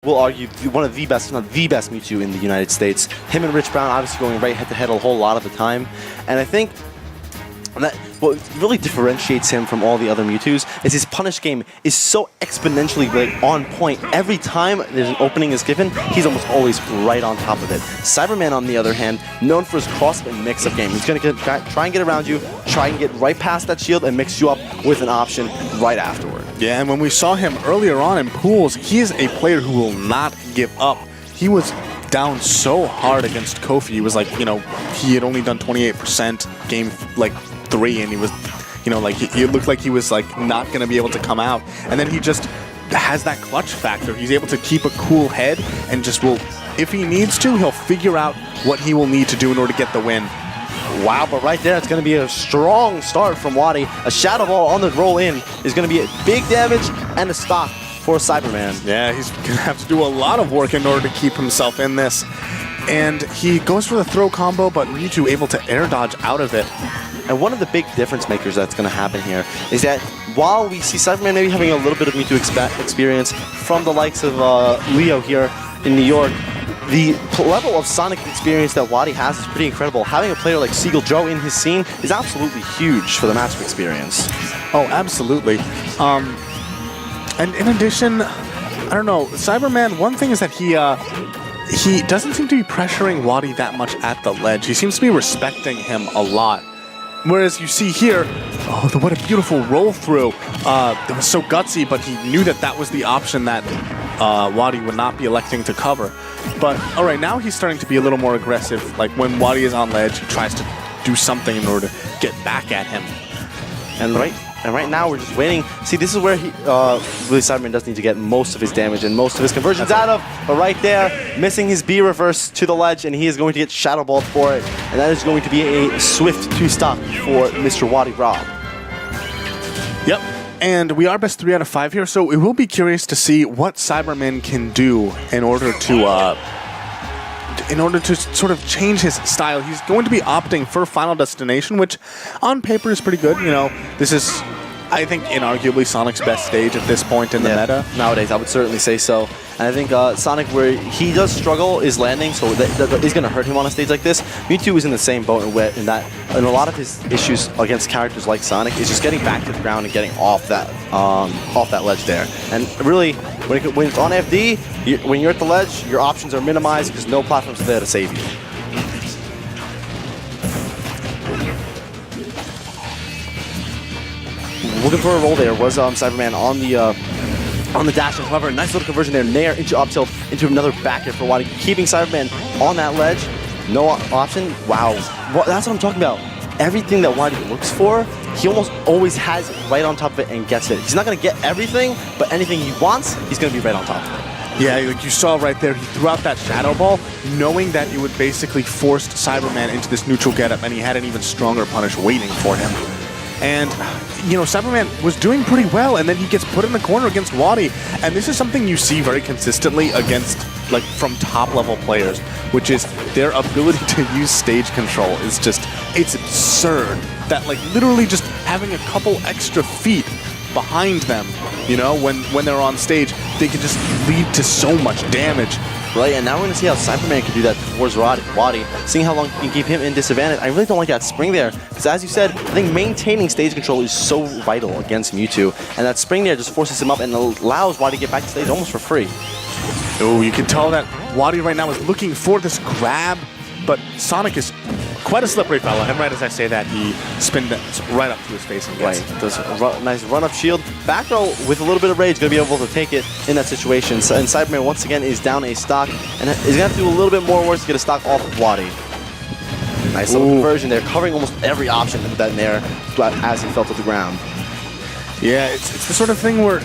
We'll argue one of the best, if not the best Mewtwo in the United States. Him and Rich Brown obviously going right head-to-head a whole lot of the time. And I think that what really differentiates him from all the other Mewtwo's is his punish game is so exponentially on point. Every time there's an opening is given, he's almost always right on top of it. Cyberman, on the other hand, known for his cross and mix-up game. He's going to try and get around you, try and get right past that shield and mix you up with an option right afterward. Yeah, and when we saw him earlier on in pools, he is a player who will not give up. He was down so hard against Kofi. He was like, you know, he had only done 28% game like 3, and he was, you know, like he looked like he was like not going to be able to come out. And then he just has that clutch factor. He's able to keep a cool head and just will, if he needs to, he'll figure out what he will need to do in order to get the win. Wow, but right there, it's going to be a strong start from WaDi. A Shadow Ball on the roll in is going to be a big damage and a stock for Cyberman. Yeah, he's going to have to do a lot of work in order to keep himself in this. And he goes for the throw combo, but Mewtwo able to air dodge out of it. And one of the big difference makers that's going to happen here is that while we see Cyberman maybe having a little bit of Mewtwo experience from the likes of Leo here in New York, the level of Sonic experience that WaDi has is pretty incredible. Having a player like Seagull Joe in his scene is absolutely huge for the matchup experience. Oh, absolutely. And in addition, I don't know, Cyberman, one thing is that he doesn't seem to be pressuring WaDi that much at the ledge. He seems to be respecting him a lot. Whereas you see here, oh, what a beautiful roll through. It was so gutsy, but he knew that that was the option that WaDi would not be electing to cover. But all right, now he's starting to be a little more aggressive. Like when WaDi is on ledge, he tries to do something in order to get back at him. And right now we're just waiting. See, this is where really Cyberman does need to get most of his damage and most of his conversions out of. But right there, missing his B reverse to the ledge, and he is going to get Shadow Balled for it. And that is going to be a swift 2-stock for Mr. WaDi Rob. Yep. And we are best 3 out of 5 here, so we will be curious to see what Cyberman can do in order to sort of change his style. He's going to be opting for Final Destination, which on paper is pretty good. You know, this is, I think, inarguably Sonic's best stage at this point in the meta. Nowadays, I would certainly say so. And I think Sonic, where he does struggle, is landing, so that is going to hurt him on a stage like this. Mewtwo is in the same boat in that, and a lot of his issues against characters like Sonic is just getting back to the ground and getting off that ledge there. And really, when it's on FD, when you're at the ledge, your options are minimized because no platforms are there to save you. Looking for a roll there was Cyberman on the dash, and however, a nice little conversion there, Nair into up tilt, into another back air for WaDi, keeping Cyberman on that ledge. No option. Wow. Well, that's what I'm talking about. Everything that WaDi looks for, he almost always has it right on top of it and gets it. He's not going to get everything, but anything he wants, he's going to be right on top of it. Yeah, like you saw right there, he threw out that Shadow Ball, knowing that it would basically force Cyberman into this neutral getup, and he had an even stronger punish waiting for him. And, you know, Cyberman was doing pretty well, and then he gets put in the corner against WaDi. And this is something you see very consistently against, like, from top-level players, which is their ability to use stage control is just, it's absurd. That, like, literally just having a couple extra feet behind them, you know, when they're on stage, they can just lead to so much damage. Right, and now we're going to see how Cyberman can do that towards WaDi, seeing how long you can keep him in disadvantage. I really don't like that spring there, because as you said, I think maintaining stage control is so vital against Mewtwo, and that spring there just forces him up and allows WaDi to get back to stage almost for free. Oh, you can tell that WaDi right now is looking for this grab, but Sonic is quite a slippery fella, and right as I say that, he spins right up to his face and gets it. Does a nice run-up shield. Back throw with a little bit of rage, going to be able to take it in that situation. So, and Cyberman, once again, is down a stock, and is going to have to do a little bit more work to get a stock off of WaDi. Nice little conversion there, covering almost every option with that Nair as he fell to the ground. Yeah, it's the sort of thing where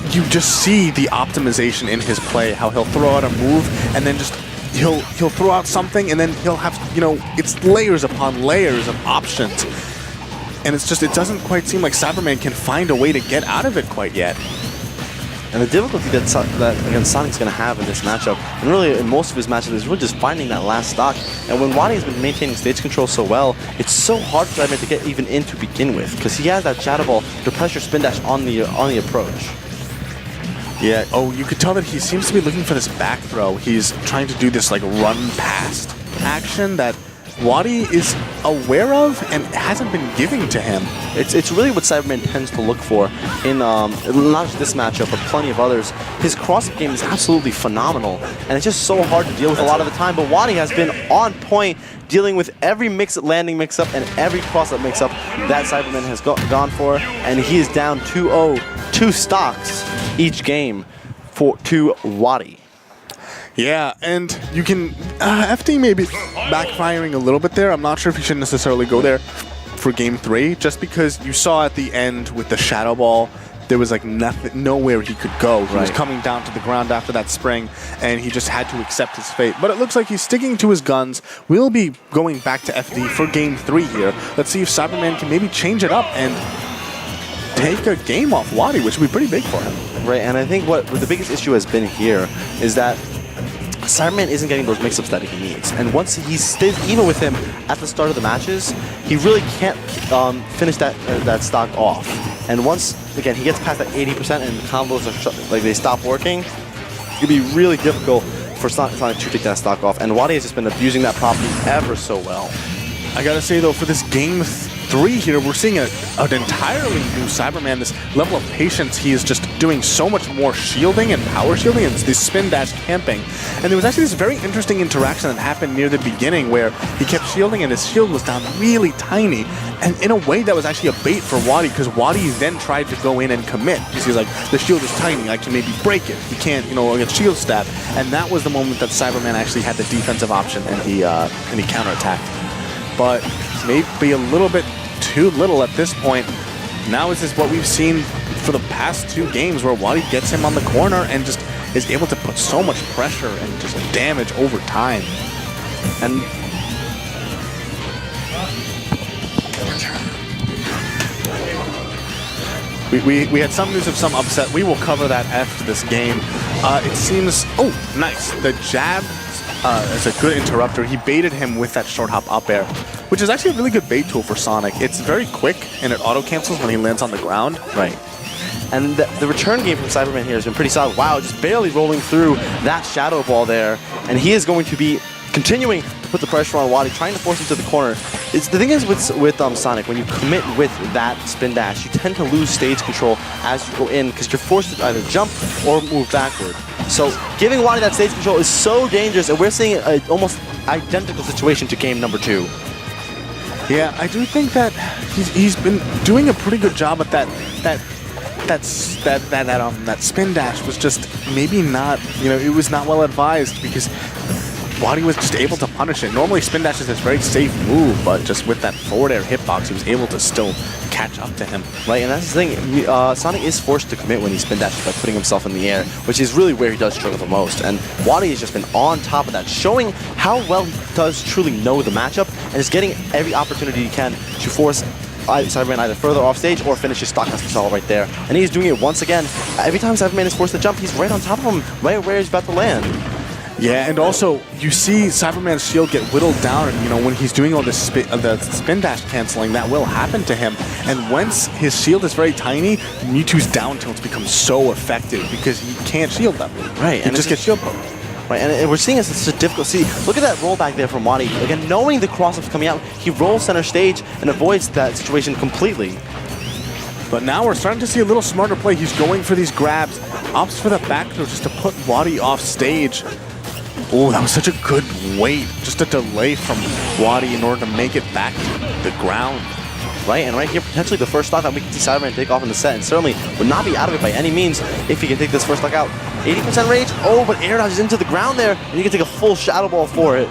you just see the optimization in his play, how he'll throw out a move, and then just he'll throw out something, and then he'll have, you know, it's layers upon layers of options. And it's just, it doesn't quite seem like Cyberman can find a way to get out of it quite yet. And the difficulty that again, Sonic's going to have in this matchup, and really in most of his matchups, is really just finding that last stock. And when WaDi has been maintaining stage control so well, it's so hard for Cyberman to get even in to begin with, because he has that Shadow Ball to pressure spin dash on the approach. Yeah, oh, you could tell that he seems to be looking for this back throw. He's trying to do this like run past action that WaDi is aware of and hasn't been giving to him. It's really what Cyberman tends to look for in not just this matchup, but plenty of others. His cross-up game is absolutely phenomenal, and it's just so hard to deal with a lot of the time. But WaDi has been on point, dealing with every landing mix-up and every cross-up mix-up that Cyberman has gone for, and he is down 2-0, 2 stocks each game to WaDi. Yeah, and you can... FD may be backfiring a little bit there. I'm not sure if he should necessarily go there for Game 3, just because you saw at the end with the Shadow Ball, there was like nowhere he could go. He was coming down to the ground after that spring, and he just had to accept his fate. But it looks like he's sticking to his guns. We'll be going back to FD for Game 3 here. Let's see if Cyberman can maybe change it up and take a game off WaDi, which would be pretty big for him. Right, and I think what the biggest issue has been here is that Cyberman isn't getting those mix-ups that he needs, and once he stays even with him at the start of the matches, he really can't finish that stock off. And once again he gets past that 80% and the combos are like they stop working, it'd be really difficult for Sonic to take that stock off. And WaDi has just been abusing that property ever so well. I gotta say though, for this Game 3 here, we're seeing an entirely new Cyberman. This level of patience, he is just doing so much more shielding and power shielding and this spin dash camping. And there was actually this very interesting interaction that happened near the beginning where he kept shielding and his shield was down really tiny. And in a way that was actually a bait for WaDi, because WaDi then tried to go in and commit. Because he's like, the shield is tiny, I can maybe break it. We can't, you know, get shield stab. And that was the moment that Cyberman actually had the defensive option and he counterattacked. But maybe a little bit too little at this point. Now this is what we've seen for the past 2 games where WaDi gets him on the corner and just is able to put so much pressure and just damage over time. And we had some news of some upset. We will cover that after this game. It seems, oh, nice. The jab is a good interrupter. He baited him with that short hop up air, which is actually a really good bait tool for Sonic. It's very quick and it auto cancels when he lands on the ground. Right. And the return game from Cyberman here has been pretty solid. Wow, just barely rolling through that Shadow Ball there. And he is going to be continuing to put the pressure on WaDi, trying to force him to the corner. The thing is with Sonic, when you commit with that spin dash, you tend to lose stage control as you go in because you're forced to either jump or move backward. So giving WaDi that stage control is so dangerous, and we're seeing an almost identical situation to game number 2. Yeah, I do think that he's been doing a pretty good job at that spin dash was just maybe not, you know, it was not well advised because WaDi was just able to punish it. Normally spin dash is this very safe move, but just with that forward air hitbox, he was able to still catch up to him. Right, and that's the thing. Sonic is forced to commit when he spin dashes by putting himself in the air, which is really where he does struggle the most. And WaDi has just been on top of that, showing how well he does truly know the matchup and is getting every opportunity he can to force Cyberman either further off stage or finish his stock stall right there. And he's doing it once again. Every time Cyberman is forced to jump, he's right on top of him, right where he's about to land. Yeah, and also you see Cyberman's shield get whittled down, and you know when he's doing all this the spin dash canceling, that will happen to him. And once his shield is very tiny, Mewtwo's down tilts become so effective because he can't shield them. Right, he just gets shield poked. Right, and we're seeing it's such a difficult. See, look at that rollback there from WaDi. Again, knowing the cross-up's coming out, he rolls center stage and avoids that situation completely. But now we're starting to see a little smarter play. He's going for these grabs, opts for the back throw just to put WaDi off stage. Oh, that was such a good wait. Just a delay from WaDi in order to make it back to the ground. Right, and right here, potentially the first stock that we can see Cyberman take off in the set, and certainly would not be out of it by any means if he can take this first stock out. 80% rage, oh, but air dodges into the ground there, and you can take a full Shadow Ball for it.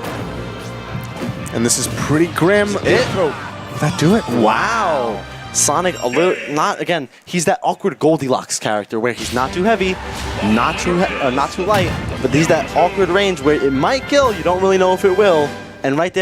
And this is pretty grim. Will that do it? Wow. Sonic, a little, not, again, he's that awkward Goldilocks character where he's not too heavy, not too light, but he's that awkward range where it might kill, you don't really know if it will, and right there.